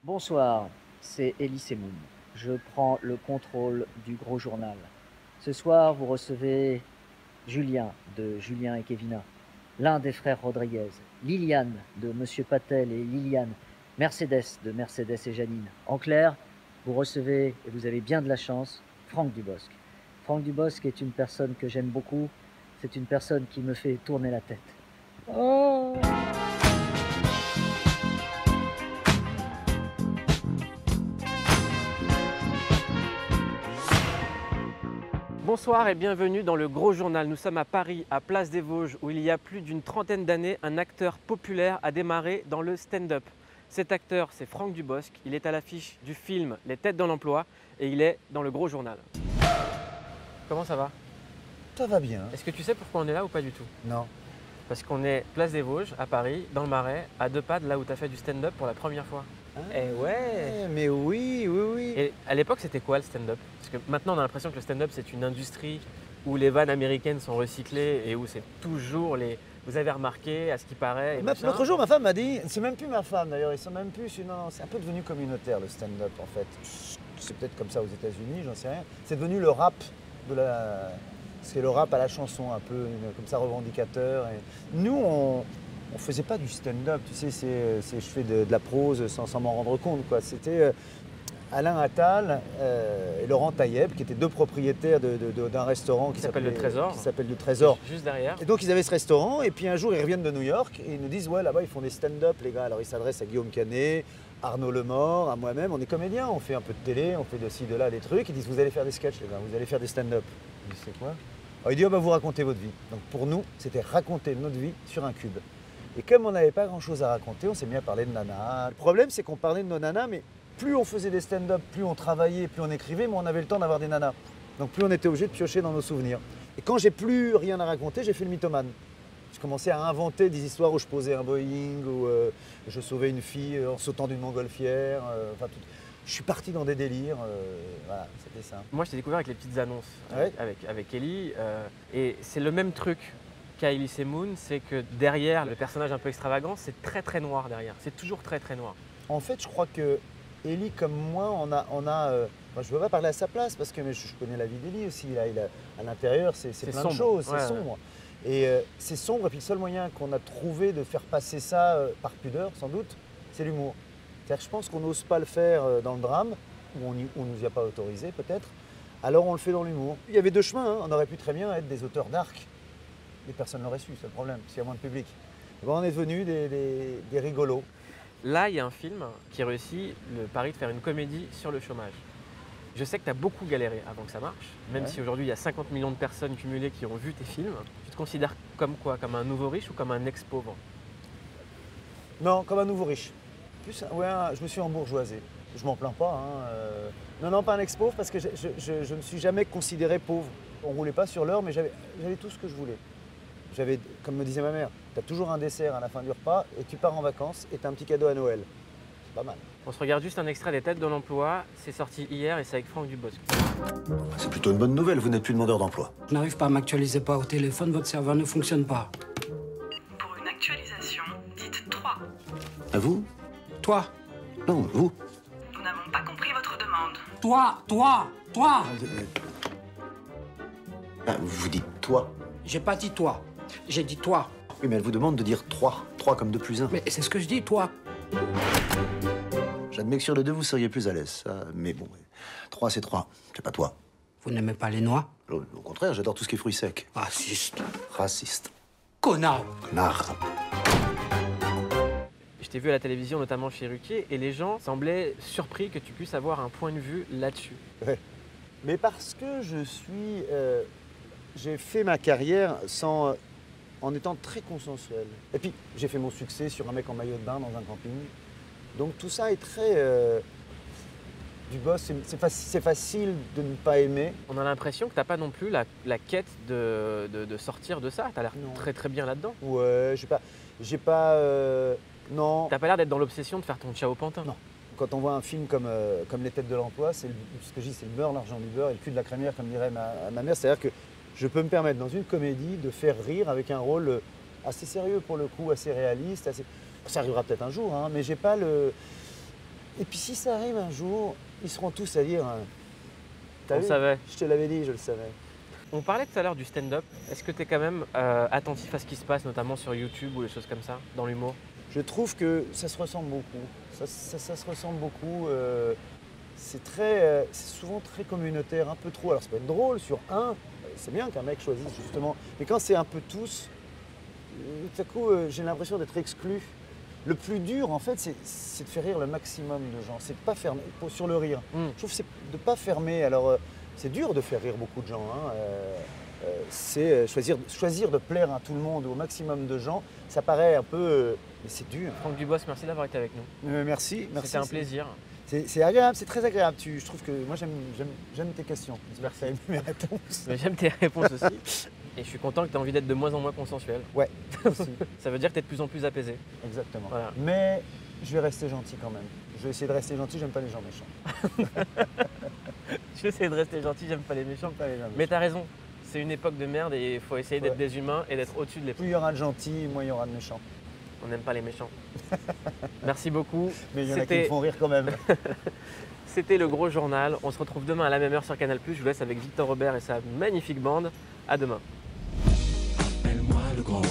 Bonsoir, c'est Elie Semoun. Je prends le contrôle du gros journal. Ce soir, vous recevez Julien de Julien et Kevina, l'un des frères Rodriguez, Liliane de Monsieur Patel et Liliane, Mercedes de Mercedes et Janine. En clair, vous recevez, et vous avez bien de la chance, Franck Dubosc. Franck Dubosc est une personne que j'aime beaucoup. C'est une personne qui me fait tourner la tête. Oh! Bonsoir et bienvenue dans le Gros Journal. Nous sommes à Paris, à Place des Vosges, où il y a plus d'une trentaine d'années, un acteur populaire a démarré dans le stand-up. Cet acteur, c'est Franck Dubosc. Il est à l'affiche du film Les Têtes dans l'Emploi et il est dans le Gros Journal. Comment ça va? Ça va bien. Est-ce que tu sais pourquoi on est là ou pas du tout? Non. Parce qu'on est Place des Vosges, à Paris, dans le Marais, à deux pas de là où tu as fait du stand-up pour la première fois. Eh ouais! Mais oui, oui, oui. Et à l'époque, c'était quoi le stand-up? Parce que maintenant, on a l'impression que le stand-up, c'est une industrie où les vannes américaines sont recyclées et où c'est toujours les... Vous avez remarqué, à ce qui paraît... L'autre jour, ma femme m'a dit, c'est même plus ma femme d'ailleurs, ils sont même plus... Non, c'est un peu devenu communautaire le stand-up en fait. C'est peut-être comme ça aux États-Unis, j'en sais rien. C'est devenu le rap de la... C'est le rap à la chanson, un peu comme ça revendicateur. Et nous, on faisait pas du stand-up, tu sais, je fais de la prose sans m'en rendre compte, quoi. C'était Alain Attal et Laurent Taïeb, qui étaient deux propriétaires d'un restaurant qui s'appelle Le Trésor. Qui s'appelle Le Trésor. Juste derrière. Et donc ils avaient ce restaurant, et puis un jour ils reviennent de New York et ils nous disent ouais, là-bas ils font des stand-up les gars. Alors ils s'adressent à Guillaume Canet, Arnaud Lemort, à moi-même, on est comédiens, on fait un peu de télé, on fait de ci, de là des trucs. Ils disent vous allez faire des sketchs les gars, vous allez faire des stand-up. Je dis c'est quoi? Alors il dit oh, bah, vous racontez votre vie. Donc pour nous c'était raconter notre vie sur un cube. Et comme on n'avait pas grand-chose à raconter, on s'est mis à parler de nana. Le problème c'est qu'on parlait de nos nanas, mais plus on faisait des stand-up, plus on travaillait, plus on écrivait, mais on avait le temps d'avoir des nanas. Donc plus on était obligé de piocher dans nos souvenirs. Et quand j'ai plus rien à raconter, j'ai fait le mythomane. J'ai commencé à inventer des histoires où je posais un Boeing, où je sauvais une fille en sautant d'une montgolfière. Je suis parti dans des délires. Voilà, c'était ça. Moi, je t'ai découvert avec les petites annonces, Ouais. avec Ellie. Et c'est le même truc qu'à Elie Semoun, c'est que derrière le personnage un peu extravagant, c'est très très noir derrière. C'est toujours très très noir. En fait, je crois que Ellie, comme moi, moi, je ne veux pas parler à sa place parce que mais je connais la vie d'Ellie aussi. Là, à l'intérieur, c'est plein de choses, c'est sombre. Et c'est sombre, et puis le seul moyen qu'on a trouvé de faire passer ça par pudeur, sans doute, c'est l'humour. C'est-à-dire que je pense qu'on n'ose pas le faire dans le drame, ou on ne nous y a pas autorisé peut-être, alors on le fait dans l'humour. Il y avait deux chemins, hein. On aurait pu très bien être des auteurs d'arc. Les personnes l'auraient su, c'est le problème, s'il y a moins de public. Et bon, on est devenus des rigolos. Là, il y a un film qui réussit le pari de faire une comédie sur le chômage. Je sais que tu as beaucoup galéré avant que ça marche, même si aujourd'hui il y a 50 millions de personnes cumulées qui ont vu tes films. Tu te considères comme quoi? Comme un nouveau riche ou comme un ex-pauvre? Non, comme un nouveau riche. Plus, ouais, je me suis embourgeoisé. Je m'en plains pas. Non, pas un ex-pauvre parce que je ne me suis jamais considéré pauvre. On roulait pas sur l'heure, mais j'avais tout ce que je voulais. J'avais, comme me disait ma mère, tu as toujours un dessert à la fin du repas et tu pars en vacances et tu as un petit cadeau à Noël. C'est pas mal. On se regarde juste un extrait des Têtes dans l'Emploi. C'est sorti hier et c'est avec Franck Dubosc. C'est plutôt une bonne nouvelle, vous n'êtes plus demandeur d'emploi. Je n'arrive pas à m'actualiser pas au téléphone, votre serveur ne fonctionne pas. Pour une actualisation, dites 3. À vous? Toi, Non, vous. Nous n'avons pas compris votre demande. toi. Vous dites toi. J'ai pas dit toi, j'ai dit toi. Oui, mais elle vous demande de dire 3. 3 comme 2 plus 1. Mais c'est ce que je dis, toi. J'admets que sur les deux, vous seriez plus à l'aise, ça. Mais bon, 3 c'est 3. C'est pas toi. Vous n'aimez pas les noix? Au contraire, j'adore tout ce qui est fruits secs. Raciste. Raciste. Connard. Connard. Je t'ai vu à la télévision, notamment chez Ruquier, et les gens semblaient surpris que tu puisses avoir un point de vue là-dessus. Ouais. Mais parce que j'ai fait ma carrière en étant très consensuel. Et puis, j'ai fait mon succès sur un mec en maillot de bain dans un camping. Donc tout ça est très... Dubosc, c'est facile de ne pas aimer. On a l'impression que tu n'as pas non plus la quête de sortir de ça. Tu as l'air Non. très très bien là-dedans. Ouais, non. T'as pas l'air d'être dans l'obsession de faire ton ciao pantin. Non. Quand on voit un film comme Les Têtes de l'Emploi, ce que je dis, c'est le beurre, l'argent du beurre et le cul de la crémière, comme dirait ma mère. C'est-à-dire que je peux me permettre dans une comédie de faire rire avec un rôle assez sérieux pour le coup, assez réaliste. Ça arrivera peut-être un jour, hein, mais j'ai pas le... Et puis si ça arrive un jour, ils seront tous à dire t'as On vu, savait. je te l'avais dit, je le savais. On parlait tout à l'heure du stand-up. Est-ce que tu es quand même attentif à ce qui se passe, notamment sur YouTube ou les choses comme ça, dans l'humour? Je trouve que ça se ressemble beaucoup. Ça se ressemble beaucoup. C'est souvent très communautaire, un peu trop. Alors ça peut être drôle sur un, c'est bien qu'un mec choisisse justement. Mais quand c'est un peu tous, tout à coup j'ai l'impression d'être exclu. Le plus dur en fait, c'est de faire rire le maximum de gens. C'est de pas fermer sur le rire. Je trouve que c'est de pas fermer. Alors c'est dur de faire rire beaucoup de gens. Hein. C'est choisir de plaire à tout le monde, au maximum de gens. Ça paraît un peu, mais c'est dur. Franck Dubosc, merci d'avoir été avec nous. Merci. C'était un plaisir. C'est agréable, c'est très agréable. Je trouve que moi j'aime tes questions. J'espère que tu as aimé mes réponses. Mais j'aime tes réponses aussi. Et je suis content que tu aies envie d'être de moins en moins consensuel. Ouais, aussi. Ça veut dire que tu es de plus en plus apaisé. Exactement. Voilà. Mais je vais rester gentil quand même. Je vais essayer de rester gentil, j'aime pas les gens méchants. J'essaie de rester gentil, j'aime pas les méchants. Pas les gens Mais t'as raison, c'est une époque de merde et il faut essayer d'être des humains et d'être au-dessus de l'époque. Plus il y aura de gentils, moins il y aura de méchants. On n'aime pas les méchants. Merci beaucoup. Mais il y en a qui me font rire quand même. C'était le Gros Journal. On se retrouve demain à la même heure sur Canal+. Je vous laisse avec Victor Robert et sa magnifique bande. À demain. Appelle-moi le gros.